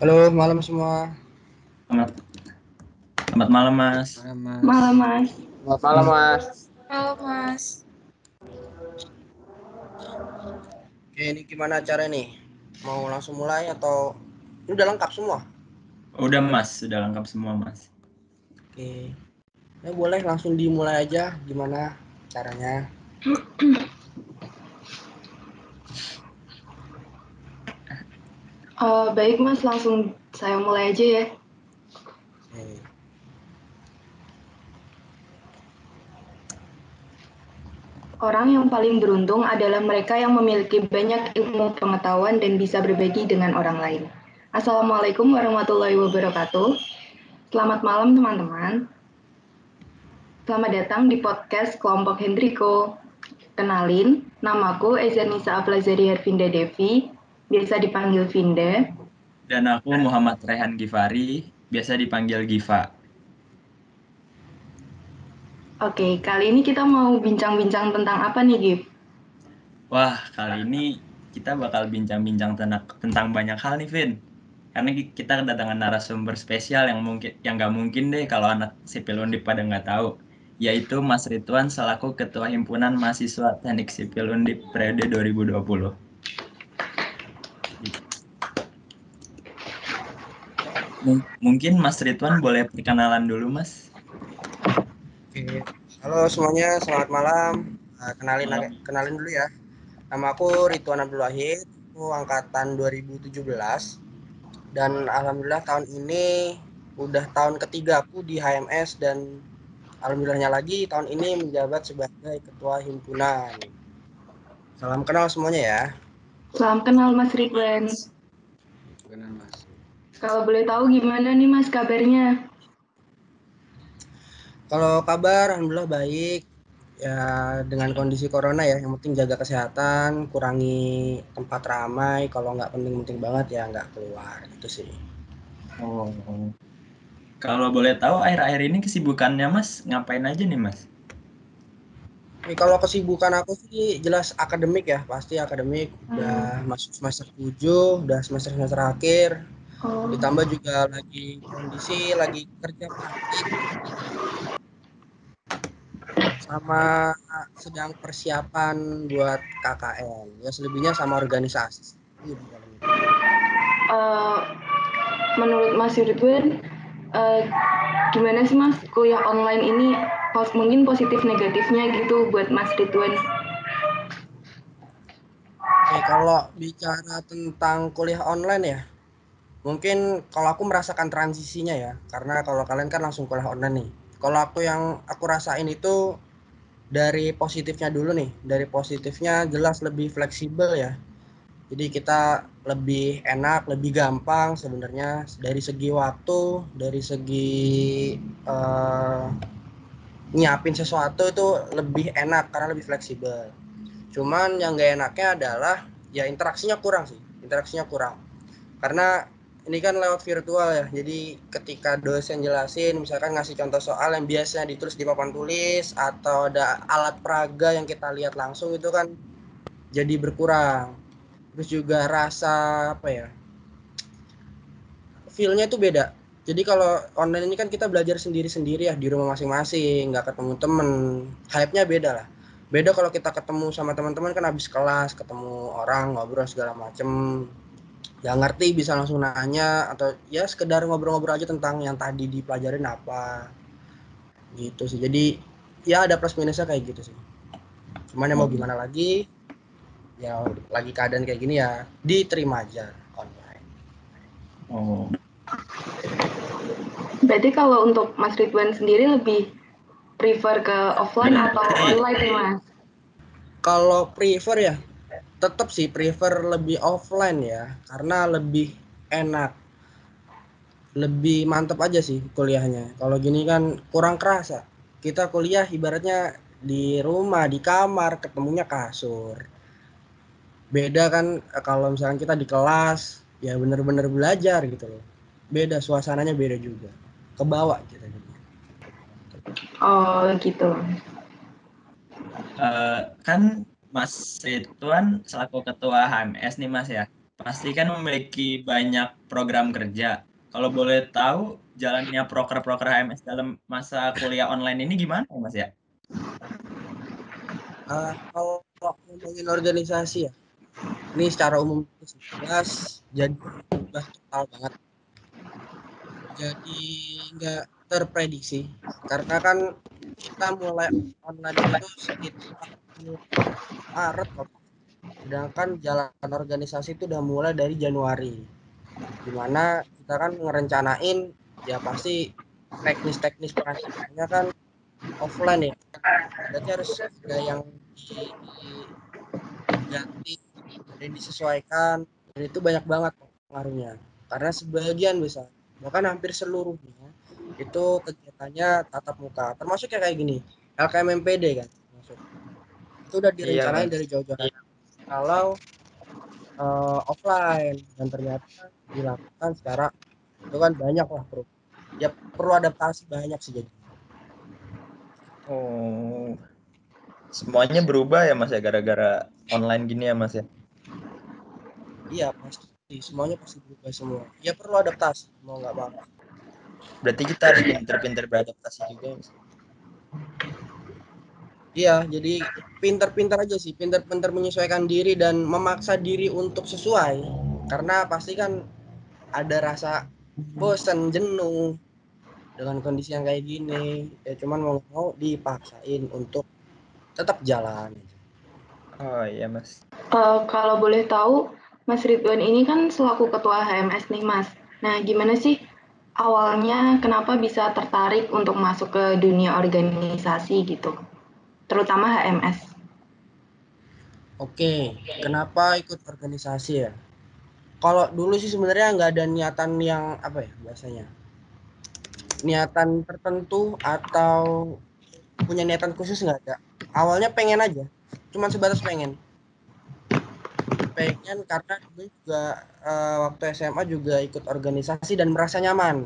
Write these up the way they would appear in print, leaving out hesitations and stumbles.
Halo, malam semua. Selamat, selamat malam, Mas. Malam, Mas. Malam, Mas. Selamat malam, Mas. Halo Mas, Oke, ini gimana acara nih? Mau langsung mulai atau ini udah lengkap semua? Udah, Mas. Sudah lengkap semua, Mas. Oke. Ya boleh langsung dimulai aja gimana caranya. Baik, Mas. Langsung saya mulai aja ya. Oke. Orang yang paling beruntung adalah mereka yang memiliki banyak ilmu pengetahuan dan bisa berbagi dengan orang lain. Assalamualaikum warahmatullahi wabarakatuh. Selamat malam, teman-teman. Selamat datang di podcast Kelompok Hendriko. Kenalin, namaku Ezanisa Aflazari Hervinda Devi, biasa dipanggil Vinda. Dan aku Muhammad Rehan Gifari, biasa dipanggil Giva. Oke, kali ini kita mau bincang-bincang tentang apa nih, Gip? Wah, kali ini kita bakal bincang-bincang tentang banyak hal nih, Vin. Karena kita kedatangan narasumber spesial yang nggak mungkin deh kalau anak sipil Undip pada nggak tahu, yaitu Mas Ridwan selaku Ketua Himpunan Mahasiswa Teknik Sipil Undip periode 2020. Mungkin Mas Ridwan boleh perkenalan dulu, Mas. Oke. Halo semuanya, selamat malam. Malam. Kenalin dulu ya. Nama aku Ridwan Abdul Wahid, aku angkatan 2017 dan alhamdulillah tahun ini udah tahun ketiga aku di HMS dan alhamdulillahnya lagi tahun ini menjabat sebagai ketua himpunan. Salam kenal semuanya ya. Salam kenal, Mas Ridwan. Kenal Mas. Kalau boleh tahu gimana nih, Mas, kabarnya? Kalau kabar alhamdulillah baik. Ya dengan kondisi corona ya, yang penting jaga kesehatan, kurangi tempat ramai, kalau nggak penting-penting banget ya nggak keluar, itu sih. Oh. Kalau boleh tahu akhir-akhir ini kesibukannya Mas ngapain aja nih, Mas? Kalau kesibukan aku sih jelas akademik ya, pasti akademik. Udah masuk semester 7, udah semester akhir. Oh, Ditambah juga lagi kondisi lagi kerja praktik sama sedang persiapan buat KKN. Ya selebihnya sama organisasi. eh, menurut Mas Ridwan, eh, gimana sih, Mas, kuliah online ini mungkin positif negatifnya gitu buat Mas Ridwan? Oke, kalau bicara tentang kuliah online ya, mungkin kalau aku merasakan transisinya ya, karena kalau kalian kan langsung kuliah online nih. Kalau aku rasain itu dari positifnya dulu nih. Dari positifnya jelas lebih fleksibel ya. Jadi kita lebih enak, lebih gampang sebenarnya dari segi waktu, dari segi eh, nyiapin sesuatu itu lebih enak karena lebih fleksibel. Cuman yang gak enaknya adalah ya interaksinya kurang sih. Interaksinya kurang. Karena ini kan lewat virtual ya. Jadi ketika dosen jelasin misalkan ngasih contoh soal yang biasanya ditulis di papan tulis atau ada alat peraga yang kita lihat langsung itu kan jadi berkurang. Terus juga rasa apa ya? Feel-nya itu beda. Jadi kalau online ini kan kita belajar sendiri-sendiri ya di rumah masing-masing, nggak ketemu temen. Hype-nya beda lah. Beda kalau kita ketemu sama teman-teman kan habis kelas, ketemu orang, ngobrol segala macem. Nggak ngerti bisa langsung nanya atau ya sekedar ngobrol-ngobrol aja tentang yang tadi dipelajarin apa. Gitu sih. Jadi ya ada plus minusnya kayak gitu sih. Cuman ya mau gimana lagi, ya lagi keadaan kayak gini ya diterima aja online. Oh. Berarti kalau untuk Mas Ridwan sendiri lebih prefer ke offline atau online nih, Mas? Kalau prefer ya tetap sih prefer lebih offline ya karena lebih enak, lebih mantep aja sih kuliahnya. Kalau gini kan kurang kerasa. Kita kuliah ibaratnya di rumah, di kamar, ketemunya kasur. Beda kan kalau misalkan kita di kelas ya bener-bener belajar gitu loh. Beda suasananya, beda juga. Kebawa kita gitu. Oh, gitu. Kan Mas Ridwan selaku Ketua HMS nih, Mas ya. pasti kan memiliki banyak program kerja. Kalau boleh tahu jalannya proker-proker HMS dalam masa kuliah online ini gimana ya, Mas ya? Kalau ngomongin organisasi ya, ini secara umum jelas jadi berubah total banget. Jadi nggak terprediksi karena kan kita mulai online itu sekitar Maret kok. Sedangkan jalan organisasi itu udah mulai dari Januari. Dimana kita kan ngerencanain ya pasti teknis-teknis perancangannya kan offline ya. Berarti harus ada yang diganti, ada yang disesuaikan, dan itu banyak banget pengaruhnya. Karena sebagian besar, bahkan hampir seluruhnya itu kegiatannya tatap muka. Termasuk kayak gini, LKMMPD kan. Termasuk. Itu udah Iya, direncanain Mas. dari jauh-jauh. Kalau offline dan ternyata dilakukan secara itu kan banyak lah bro. Ya perlu adaptasi banyak sih jadi. Oh, semuanya berubah ya, Mas ya, gara-gara online gini ya, Mas ya? Iya pasti semuanya pasti berubah semua. Ya perlu adaptasi mau nggak mau. Berarti kita harus pinter-pinter beradaptasi juga, Mas. Iya jadi pintar-pintar aja sih, pintar-pintar menyesuaikan diri dan memaksa diri untuk sesuai. Karena pasti kan ada rasa bosan, jenuh dengan kondisi yang kayak gini. Ya cuman mau nggak mau dipaksain untuk tetap jalan. Oh iya, Mas. Kalau boleh tahu, Mas Ridwan ini kan selaku ketua HMS nih, Mas. Nah, gimana sih awalnya kenapa bisa tertarik untuk masuk ke dunia organisasi gitu, terutama HMS? Oke, kenapa ikut organisasi ya? Kalau dulu sih sebenarnya nggak ada niatan yang apa ya bahasanya, niatan tertentu atau punya niatan khusus nggak ada. Awalnya pengen aja, cuman sebatas pengen. Pengen karena dulu juga waktu SMA juga ikut organisasi dan merasa nyaman.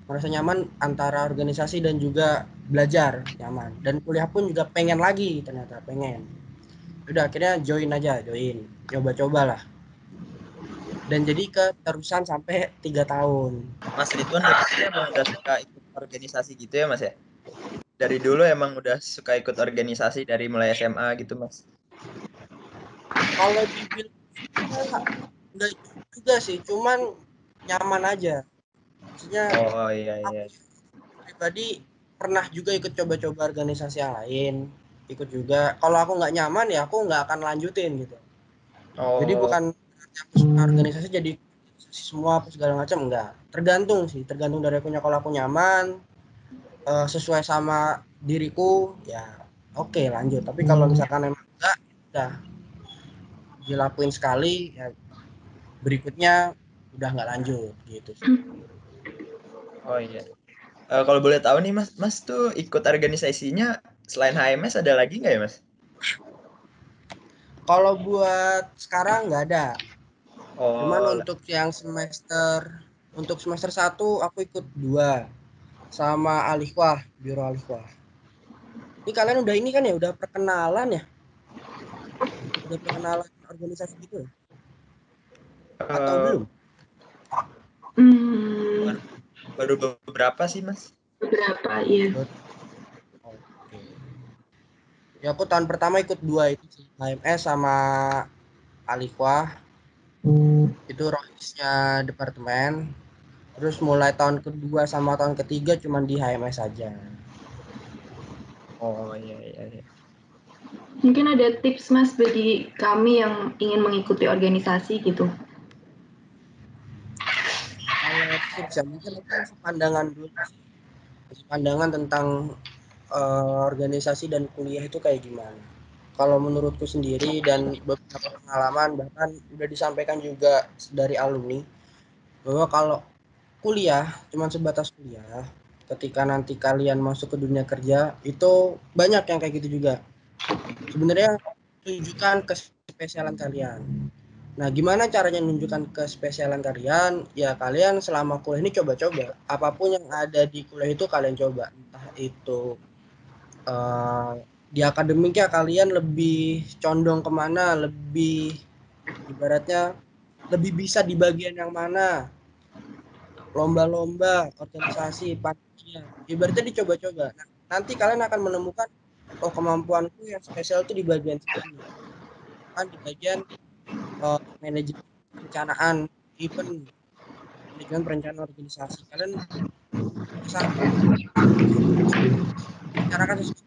Merasa nyaman antara organisasi dan juga belajar nyaman. Dan kuliah pun juga pengen lagi ternyata pengen. Udah akhirnya join aja, join. Coba-coba lah. Dan jadi keterusan sampai 3 tahun. Mas Ridwan dari dulu emang udah suka ikut organisasi gitu ya, Mas ya? Dari dulu emang udah suka ikut organisasi dari mulai SMA gitu, Mas? Kalau dibilang enggak juga sih, cuman nyaman aja. Maksudnya Oh iya iya. aku pribadi pernah juga ikut coba-coba organisasi yang lain, ikut juga. Kalau aku nggak nyaman ya aku nggak akan lanjutin gitu. Jadi Oh, bukan berarti aku suka organisasi jadi organisasi semua apa segala macam enggak. Tergantung sih, tergantung dari akunya. Kalau aku nyaman, sesuai sama diriku ya oke lanjut. Tapi kalau misalkan emang enggak, udah dilakuin sekali ya berikutnya udah nggak lanjut gitu. oh iya. Kalau boleh tahu nih Mas, Mas tuh ikut organisasinya selain HMS ada lagi nggak ya Mas? Kalau buat sekarang nggak ada. Cuman Oh, untuk semester 1 aku ikut 2 sama Alihwah, Biro Alihwah. Ini kalian udah ini kan ya, udah perkenalan ya? Udah perkenalan organisasi gitu ya? Atau eh, belum? Hmm, baru, baru beberapa sih Mas. beberapa ya. Oke. Ya aku tahun pertama ikut 2 itu sih, HMS sama Alihwah. Itu rohisnya departemen. Terus mulai tahun kedua sama tahun ketiga cuman di HMS saja. Oh iya iya iya. Mungkin ada tips Mas bagi kami yang ingin mengikuti organisasi gitu. Kalau tips ya mungkin aku ngasih pandangan dulu sih. Ngasih pandangan tentang organisasi dan kuliah itu kayak gimana. Kalau menurutku sendiri dan beberapa pengalaman bahkan udah disampaikan juga dari alumni bahwa kalau kuliah cuma sebatas kuliah, ketika nanti kalian masuk ke dunia kerja itu banyak yang kayak gitu juga. Sebenarnya tunjukkan kespesialan kalian. Nah, gimana caranya menunjukkan kespesialan kalian? Ya, kalian selama kuliah ini coba-coba. Apapun yang ada di kuliah itu kalian coba. Entah itu eh, di akademiknya kalian lebih condong kemana, lebih ibaratnya lebih bisa di bagian yang mana, lomba-lomba, organisasi, panitia, ibaratnya dicoba-coba. Nah, nanti kalian akan menemukan, oh kemampuanku yang spesial itu di bagian sini, kan di bagian manajemen perencanaan event, manajemen perencanaan organisasi. Kalian bisa bicarakan sesuatu.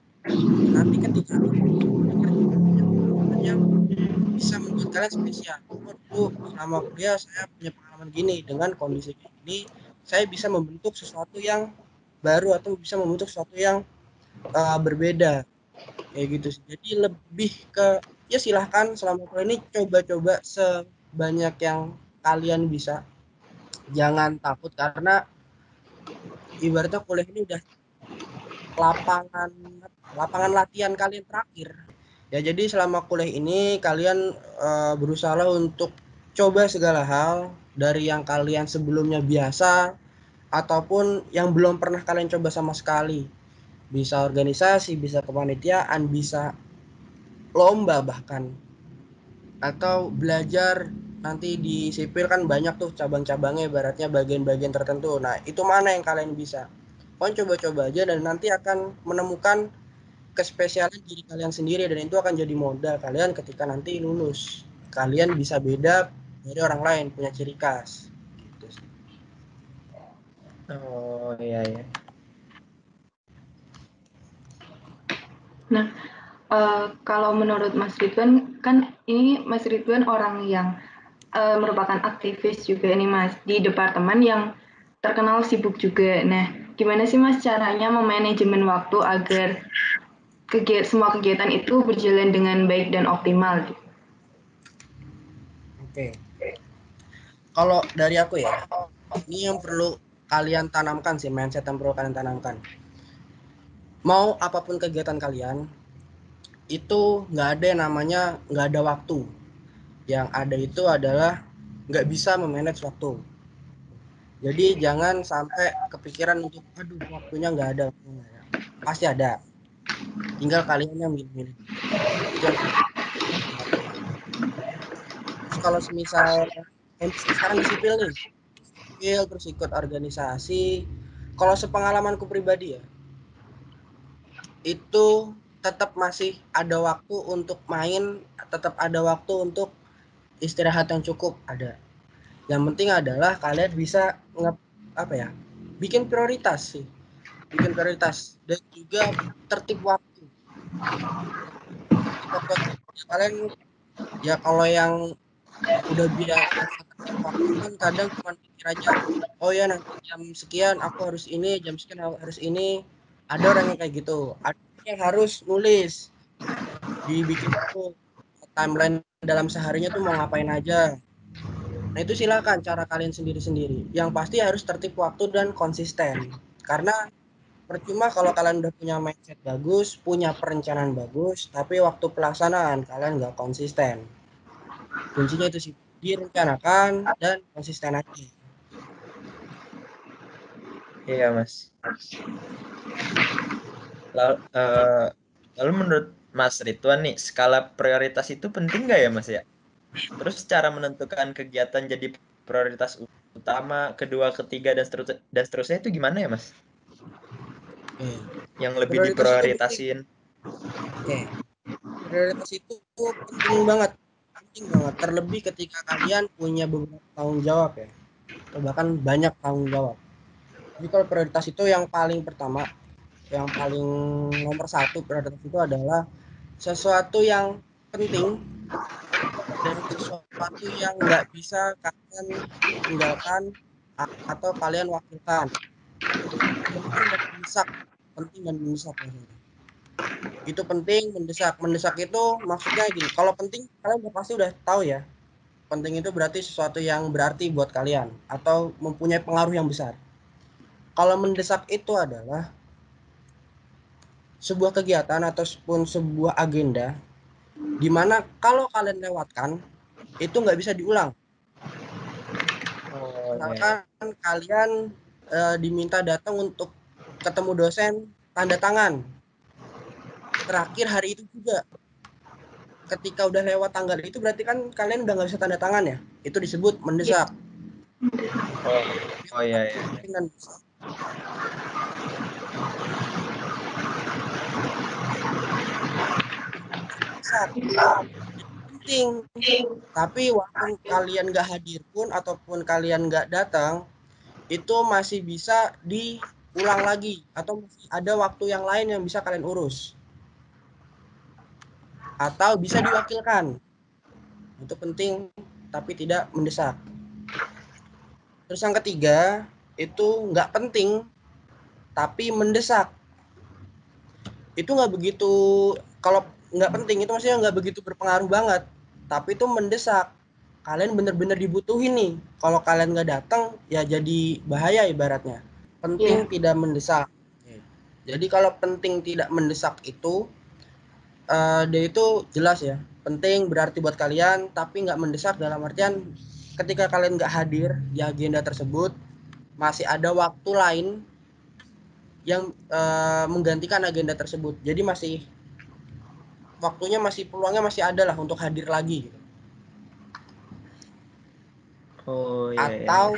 Nanti ketika yang bisa membuat kalian spesial. Oh dulu selama kuliah saya punya pengalaman gini, dengan kondisi ini saya bisa membentuk sesuatu yang baru atau bisa membentuk sesuatu yang berbeda kayak gitu sih. Jadi lebih ke ya silahkan selama kuliah ini coba-coba sebanyak yang kalian bisa. Jangan takut karena ibaratnya kuliah ini udah lapangan lapangan latihan kalian terakhir. Ya jadi selama kuliah ini kalian berusaha untuk coba segala hal dari yang kalian sebelumnya biasa ataupun yang belum pernah kalian coba sama sekali. Bisa organisasi, bisa kepanitiaan, bisa lomba bahkan. Atau belajar nanti di sipil kan banyak tuh cabang-cabangnya ibaratnya bagian-bagian tertentu. Nah, itu mana yang kalian bisa? Kalian coba-coba aja dan nanti akan menemukan kespesialan diri kalian sendiri dan itu akan jadi modal kalian ketika nanti lulus. Kalian bisa beda dari orang lain, punya ciri khas. Gitu sih. Oh iya. Nah, kalau menurut Mas Ridwan, kan ini Mas Ridwan orang yang merupakan aktivis juga nih Mas, di departemen yang terkenal sibuk juga. Nah, gimana sih Mas caranya memanajemen waktu agar semua kegiatan itu berjalan dengan baik dan optimal? Oke. Kalau dari aku ya, ini yang perlu kalian tanamkan sih, mindset yang perlu kalian tanamkan. Mau apapun kegiatan kalian, itu nggak ada yang namanya nggak ada waktu. Yang ada itu adalah nggak bisa memanage waktu. Jadi jangan sampai kepikiran untuk, aduh waktunya nggak ada. Pasti ada. Tinggal kalian yang milih-milih. Itu yang terus kalau semisal sekarang di sipil nih, sipil terus ikut organisasi. Kalau sepengalamanku pribadi ya, itu tetap masih ada waktu untuk main, tetap ada waktu untuk istirahat yang cukup ada. Yang penting adalah kalian bisa bikin prioritas sih, bikin prioritas dan juga tertib waktu. Kalian ya kalau yang udah biasa tertib waktu kan kadang cuma pikir aja, oh ya nanti jam sekian aku harus ini, jam sekian harus ini. Ada orang yang kayak gitu, ada yang harus nulis dibikin tuh timeline dalam seharinya tuh mau ngapain aja. Nah itu silakan cara kalian sendiri-sendiri. Yang pasti harus tertib waktu dan konsisten. Karena percuma kalau kalian udah punya mindset bagus, punya perencanaan bagus, tapi waktu pelaksanaan kalian nggak konsisten. Kuncinya itu sih, direncanakan dan konsisten aja. Iya Mas. Lalu menurut Mas Ridwan nih, skala prioritas itu penting nggak ya Mas ya? Terus cara menentukan kegiatan jadi prioritas utama, kedua, ketiga, dan seterusnya itu gimana ya Mas? Oke. Yang lebih Prioritas itu penting. diprioritasin. Oke. Prioritas itu penting banget. Penting banget. Terlebih ketika kalian punya beberapa tanggung jawab ya. Atau bahkan banyak tanggung jawab. Jadi kalau prioritas itu yang paling pertama, yang paling nomor satu prioritas itu adalah sesuatu yang penting dan sesuatu yang nggak bisa kalian tinggalkan atau kalian wakilkan. Penting dan mendesak, penting dan mendesak. Itu penting, mendesak. Mendesak itu maksudnya gini, kalau penting kalian pasti udah tahu ya. Penting itu berarti sesuatu yang berarti buat kalian atau mempunyai pengaruh yang besar. Kalau mendesak itu adalah sebuah kegiatan ataupun sebuah agenda di mana kalau kalian lewatkan itu nggak bisa diulang. Oh iya. Misalkan kalian diminta datang untuk ketemu dosen tanda tangan terakhir hari itu juga. ketika udah lewat tanggal itu berarti kan kalian udah nggak bisa tanda tangan ya. Itu disebut mendesak. Oh iya iya. Dan mendesak. Penting. Tapi walaupun kalian nggak hadir pun ataupun kalian nggak datang, itu masih bisa diulang lagi atau masih ada waktu yang lain yang bisa kalian urus atau bisa diwakilkan. Itu penting tapi tidak mendesak. Terus yang ketiga itu nggak penting tapi mendesak. Itu nggak begitu, kalau nggak penting itu maksudnya nggak begitu berpengaruh banget, tapi itu mendesak. Kalian bener-bener dibutuhin nih. Kalau kalian nggak datang ya jadi bahaya ibaratnya. Penting tidak mendesak. Jadi kalau penting tidak mendesak itu dia itu jelas ya. Penting berarti buat kalian tapi nggak mendesak dalam artian ketika kalian nggak hadir di agenda tersebut masih ada waktu lain yang menggantikan agenda tersebut. Jadi masih waktunya masih peluangnya masih ada lah untuk hadir lagi gitu. Oh iya iya.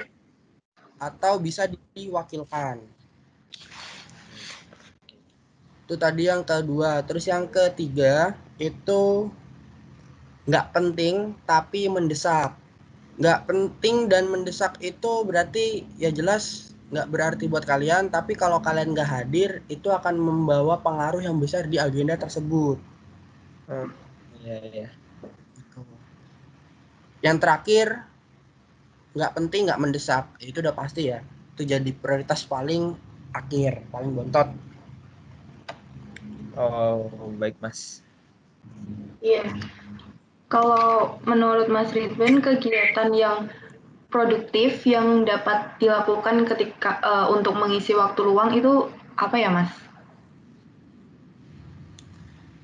Atau bisa diwakilkan. Itu tadi yang kedua. Terus yang ketiga itu nggak penting tapi mendesak. Nggak penting dan mendesak itu berarti ya jelas nggak berarti buat kalian, tapi kalau kalian nggak hadir itu akan membawa pengaruh yang besar di agenda tersebut. Oh iya iya. Yang terakhir nggak penting nggak mendesak, itu udah pasti ya, itu jadi prioritas paling akhir, paling bontot. Oh baik Mas. Iya. Kalau menurut Mas Ridwan, kegiatan yang produktif yang dapat dilakukan ketika untuk mengisi waktu luang itu apa ya, Mas?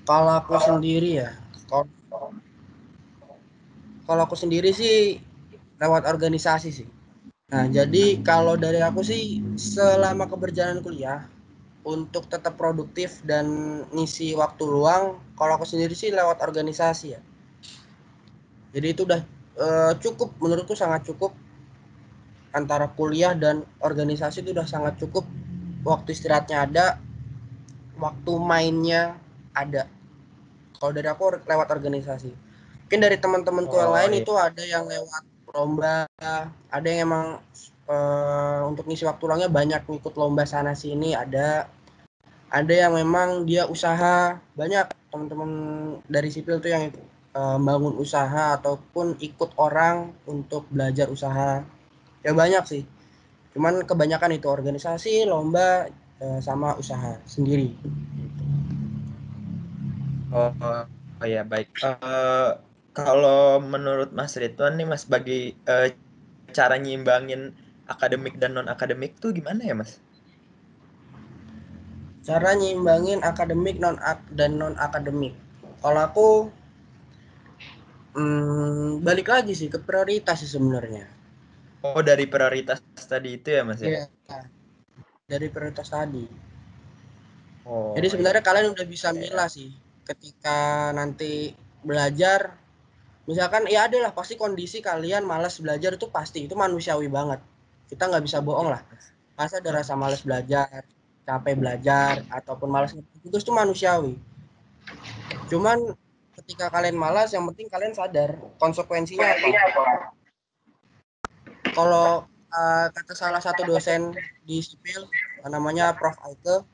Kalau aku sendiri ya, kalau aku sendiri sih lewat organisasi sih. Nah, jadi kalau dari aku sih selama keberjalanan kuliah untuk tetap produktif dan ngisi waktu luang, kalau aku sendiri sih lewat organisasi ya. Jadi itu udah cukup, menurutku sangat cukup. Antara kuliah dan organisasi itu udah sangat cukup. Waktu istirahatnya ada, waktu mainnya ada. Kalau dari aku lewat organisasi. Mungkin dari teman-temanku yang Oh lain iya. itu ada yang lewat lomba, ada yang emang untuk ngisi waktu luangnya banyak ngikut lomba sana sini, ada yang memang dia usaha. Banyak teman-teman dari sipil tuh yang bangun usaha ataupun ikut orang untuk belajar usaha. Ya banyak sih. Cuman kebanyakan itu organisasi, lomba, sama usaha sendiri. Oh, oh ya baik. Kalau menurut Mas Ridwan nih Mas bagi cara nyimbangin akademik dan non akademik tuh gimana ya Mas? Cara nyimbangin akademik dan non akademik. Kalau aku balik lagi sih ke prioritas sih sebenarnya. Oh dari prioritas tadi itu ya Mas ya? Iya, dari prioritas tadi. Jadi Oh iya. sebenarnya kalian udah bisa Iya. milah sih ketika nanti belajar. Misalkan ya adalah pasti kondisi kalian malas belajar itu pasti, itu manusiawi banget. Kita nggak bisa bohong Iya, lah. Mas. Pasti ada rasa malas belajar, capek belajar, ataupun malas tugas itu manusiawi. Cuman ketika kalian malas, yang penting kalian sadar konsekuensinya apa. Kalau kata salah satu dosen di sipil, namanya Prof. Aike,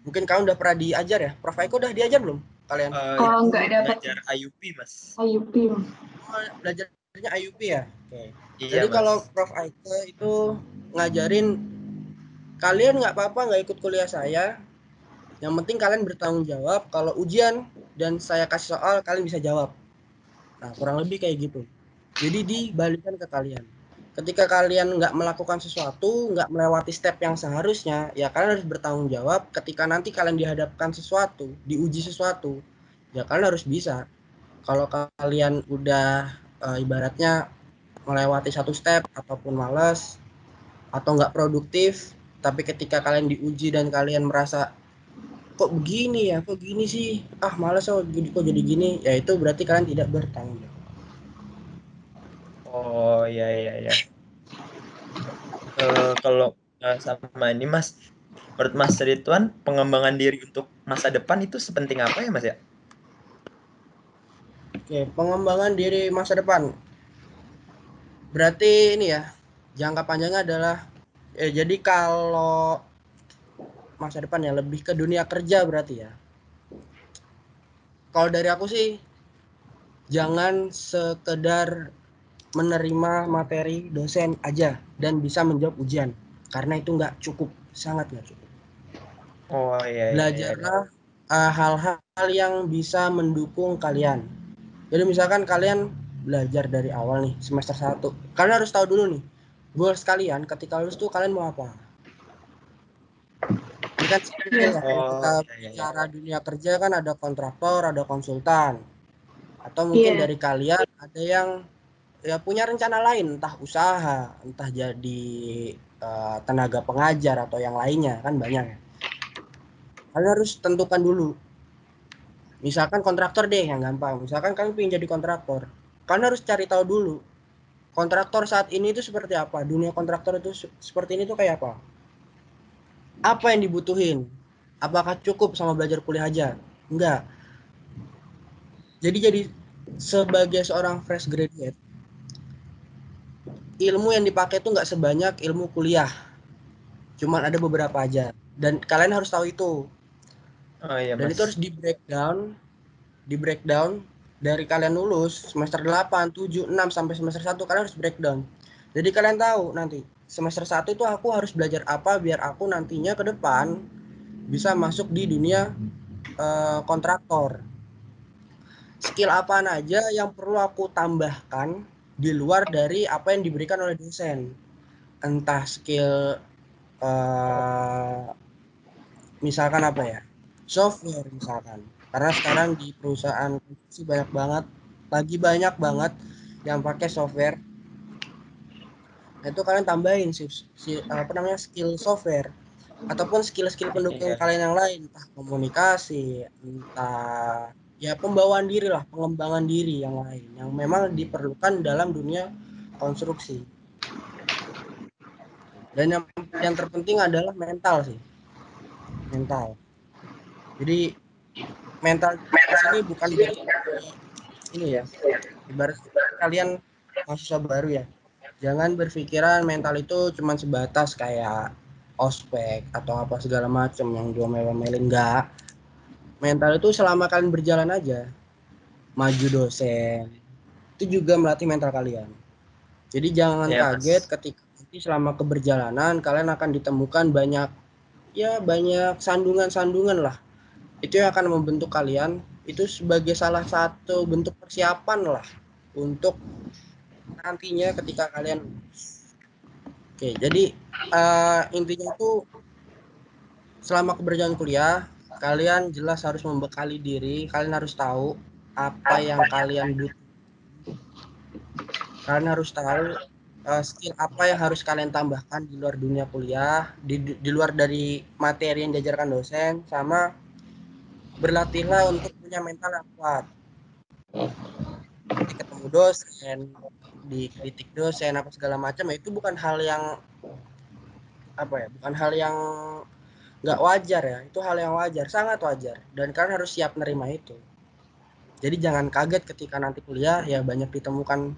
mungkin kamu udah pernah diajar ya? Prof. Aike udah diajar belum kalian? Kalau Itu nggak dapat belajar IUP Mas. IUP, Mas. Oh, belajarnya IUP ya? Oke. Iya Jadi kalau Mas. Prof. Aike itu ngajarin kalian nggak apa-apa nggak ikut kuliah saya, yang penting kalian bertanggung jawab kalau ujian dan saya kasih soal kalian bisa jawab. Nah, kurang lebih kayak gitu. Jadi dibalikan ke kalian. Ketika kalian nggak melakukan sesuatu, nggak melewati step yang seharusnya, ya kalian harus bertanggung jawab. Ketika nanti kalian dihadapkan sesuatu, diuji sesuatu, ya kalian harus bisa. Kalau kalian udah ibaratnya melewati satu step ataupun males atau nggak produktif, tapi ketika kalian diuji dan kalian merasa kok begini ya, kok gini sih, malas kok jadi gini, ya itu berarti kalian tidak bertanggung jawab. Oh iya iya iya. Kalau sama ini Mas, menurut Mas Ridwan pengembangan diri untuk masa depan itu sepenting apa ya Mas ya? Oke, pengembangan diri masa depan. Berarti ini ya, jangka panjangnya adalah jadi kalau masa depan ya lebih ke dunia kerja berarti ya. Kalau dari aku sih jangan sekedar menerima materi dosen aja dan bisa menjawab ujian karena itu nggak cukup, sangat nggak cukup. Oh iya iya iya. Iya. Belajarlah hal-hal yang bisa mendukung kalian. Jadi misalkan kalian belajar dari awal nih semester 1, kalian harus tahu dulu nih goals kalian ketika lulus tuh kalian mau apa. Ini kan skill ya, kalau kita Oh iya iya iya. bicara dunia kerja kan ada kontraktor, ada konsultan, atau mungkin Iya, dari kalian ada yang ya punya rencana lain, entah usaha, entah jadi tenaga pengajar atau yang lainnya, kan banyak ya. Kalian harus tentukan dulu. Misalkan kontraktor deh yang gampang. Misalkan kalian ingin jadi kontraktor, kalian harus cari tahu dulu kontraktor saat ini itu seperti apa. Dunia kontraktor itu seperti ini tuh kayak apa? Apa yang dibutuhin? Apakah cukup sama belajar kuliah aja? Enggak. Jadi sebagai seorang fresh graduate, ilmu yang dipakai tuh nggak sebanyak ilmu kuliah. Cuman ada beberapa aja. Dan kalian harus tahu itu. Oh iya Dan itu harus Mas. di breakdown dari kalian lulus semester 8, 7, 6 sampai semester 1 kalian harus breakdown. Jadi kalian tahu nanti semester 1 itu aku harus belajar apa biar aku nantinya ke depan bisa masuk di dunia kontraktor. Skill apa aja yang perlu aku tambahkan di luar dari apa yang diberikan oleh dosen. Entah skill misalkan apa ya? Software misalkan. Karena sekarang di perusahaan konstruksi banyak banget yang pakai software. Nah, itu kalian tambahin skill software ataupun skill-skill pendukung Iya. kalian yang lain, entah komunikasi, entah ya pembawaan diri lah, pengembangan diri yang lain yang memang diperlukan dalam dunia konstruksi. Dan yang terpenting adalah mental sih, mental. Jadi mental di sini bukan berarti ini ya, ibarat kalian mahasiswa baru ya, jangan berpikiran mental itu cuma sebatas kayak ospek atau apa segala macam yang diomel-omelin. Enggak, mental itu selama kalian berjalan aja, maju dosen itu juga melatih mental kalian. Jadi jangan Iya kaget Mas. ketika nanti selama keberjalanan kalian akan ditemukan banyak sandungan-sandungan lah, itu yang akan membentuk kalian, itu sebagai salah satu bentuk persiapan lah untuk nantinya ketika kalian. Oke, jadi intinya itu selama keberjalanan kuliah kalian jelas harus membekali diri, kalian harus tahu apa yang kalian butuh, kalian harus tahu skill apa yang harus kalian tambahkan di luar dunia kuliah, di luar dari materi yang diajarkan dosen, sama berlatihlah untuk punya mental yang kuat. Ketika ketemu dosen, dikritik dosen apa segala macam, ya itu bukan hal yang bukan hal yang nggak wajar ya, itu hal yang wajar, sangat wajar, dan kalian harus siap nerima itu. Jadi jangan kaget ketika nanti kuliah ya banyak ditemukan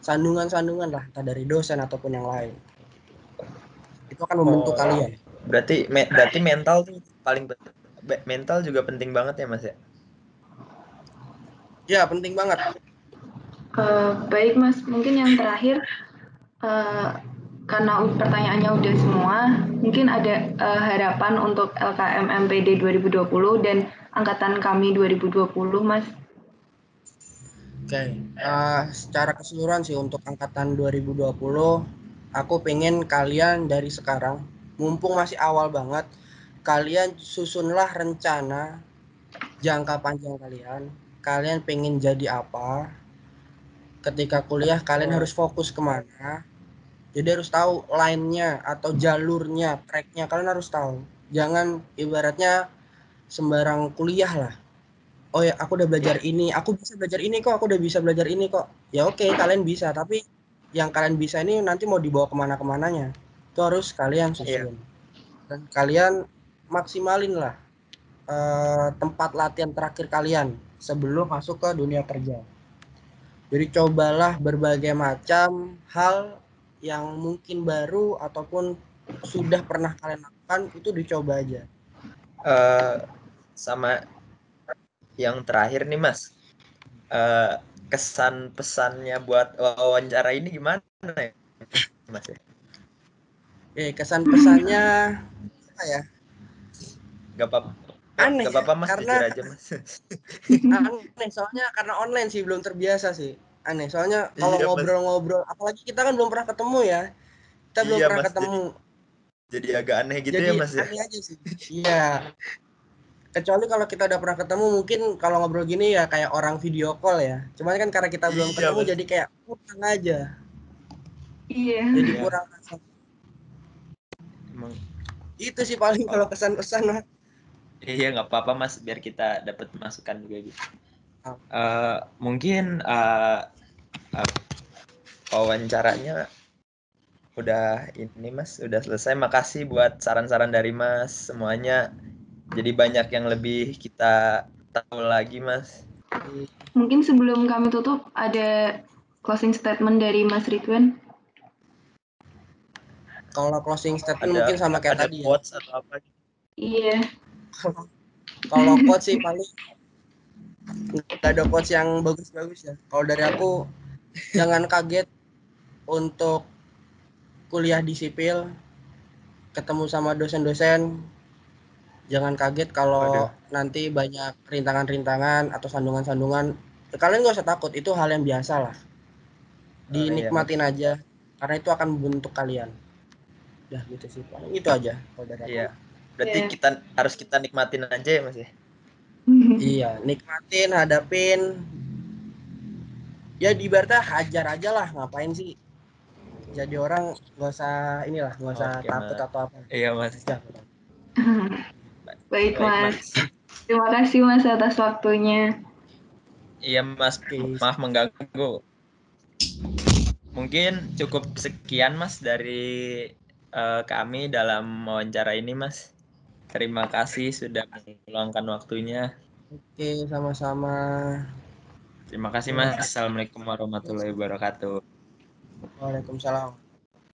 sandungan-sandungan lah, entah dari dosen ataupun yang lain. Itu akan membentuk Oh iya. kalian. Berarti mental tuh mental juga penting banget ya Mas ya. Ya penting banget. baik Mas, mungkin yang terakhir, eh, karena pertanyaannya udah semua, mungkin ada harapan untuk LKM MPD 2020 dan angkatan kami 2020, Mas. Oke, secara keseluruhan sih untuk angkatan 2020, aku pengen kalian dari sekarang, mumpung masih awal banget, kalian susunlah rencana jangka panjang kalian. Kalian pengen jadi apa? Ketika kuliah kalian Oh, harus fokus kemana? Jadi harus tahu line-nya atau jalurnya, track-nya kalian harus tahu. Jangan ibaratnya sembarang kuliah lah. Oh ya, aku udah belajar ini, aku bisa belajar ini kok, aku udah bisa belajar ini kok. Ya oke, kalian bisa, tapi yang kalian bisa ini nanti mau dibawa kemana-kemananya. Itu harus kalian Iya. susun. Dan kalian maksimalin lah tempat latihan terakhir kalian sebelum masuk ke dunia kerja. Jadi cobalah berbagai macam hal yang mungkin baru ataupun sudah pernah kalian lakukan, itu dicoba aja. Eh, sama yang terakhir nih Mas, kesan pesannya buat wawancara ini gimana ya Mas? Kesan pesannya apa ya? Gak apa-apa, Aneh gak ya, apa-apa Mas, karena jujur aja Mas. aneh soalnya karena online sih, belum terbiasa sih. Aneh soalnya kalau Iya Mas, ngobrol-ngobrol, apalagi kita kan belum pernah ketemu ya. Kita belum iya pernah Mas, ketemu. jadi agak aneh gitu Jadi ya Mas ya. aneh aja sih. Iya. Kecuali kalau kita udah pernah ketemu, mungkin kalau ngobrol gini ya kayak orang video call ya. Cuman kan karena kita belum Iya ketemu Mas. jadi kayak kurang aja. Iya. Jadi Iya, kurang rasa. emang. Itu sih paling kalau Oh, kesan-pesan mah. iya nggak apa-apa Mas, biar kita dapat masukan juga gitu. Ah, Mungkin wawancaranya udah ini Mas, udah selesai. Makasih buat saran-saran dari Mas semuanya. Jadi banyak yang lebih kita tahu lagi Mas. Mungkin sebelum kami tutup, ada closing statement dari Mas Ridwan. Kalau closing statement Ada mungkin sama kayak ada tadi ya. quotes atau apa gitu. Iya. Kalau quotes sih paling nggak ada quotes yang bagus-bagus ya. Kalau dari aku, jangan kaget untuk kuliah di sipil, ketemu sama dosen-dosen. Jangan kaget kalau Waduh. nanti banyak rintangan-rintangan atau sandungan-sandungan. Kalian nggak usah takut, itu hal yang biasa lah. Iya Mas. Dinikmatin aja, karena itu akan membentuk kalian. Udah gitu sih, paling itu aja kalau dari aku. Iya. Berarti Iya. kita nikmatin aja ya Mas ya. Iya, nikmatin, hadapin. Ya di ibaratnya hajar aja lah, ngapain sih? Jadi orang nggak usah inilah, nggak usah Oke takut Mas. atau apa. Iya Mas. Aja. Baik, Baik Mas. Mas. Terima kasih, Mas, atas waktunya. Iya Mas, Oke, maaf mengganggu. Mungkin cukup sekian Mas dari kami dalam wawancara ini Mas. Terima kasih sudah meluangkan waktunya. oke, sama-sama. Terima kasih Ya, Mas. Assalamualaikum warahmatullahi wabarakatuh. Waalaikumsalam.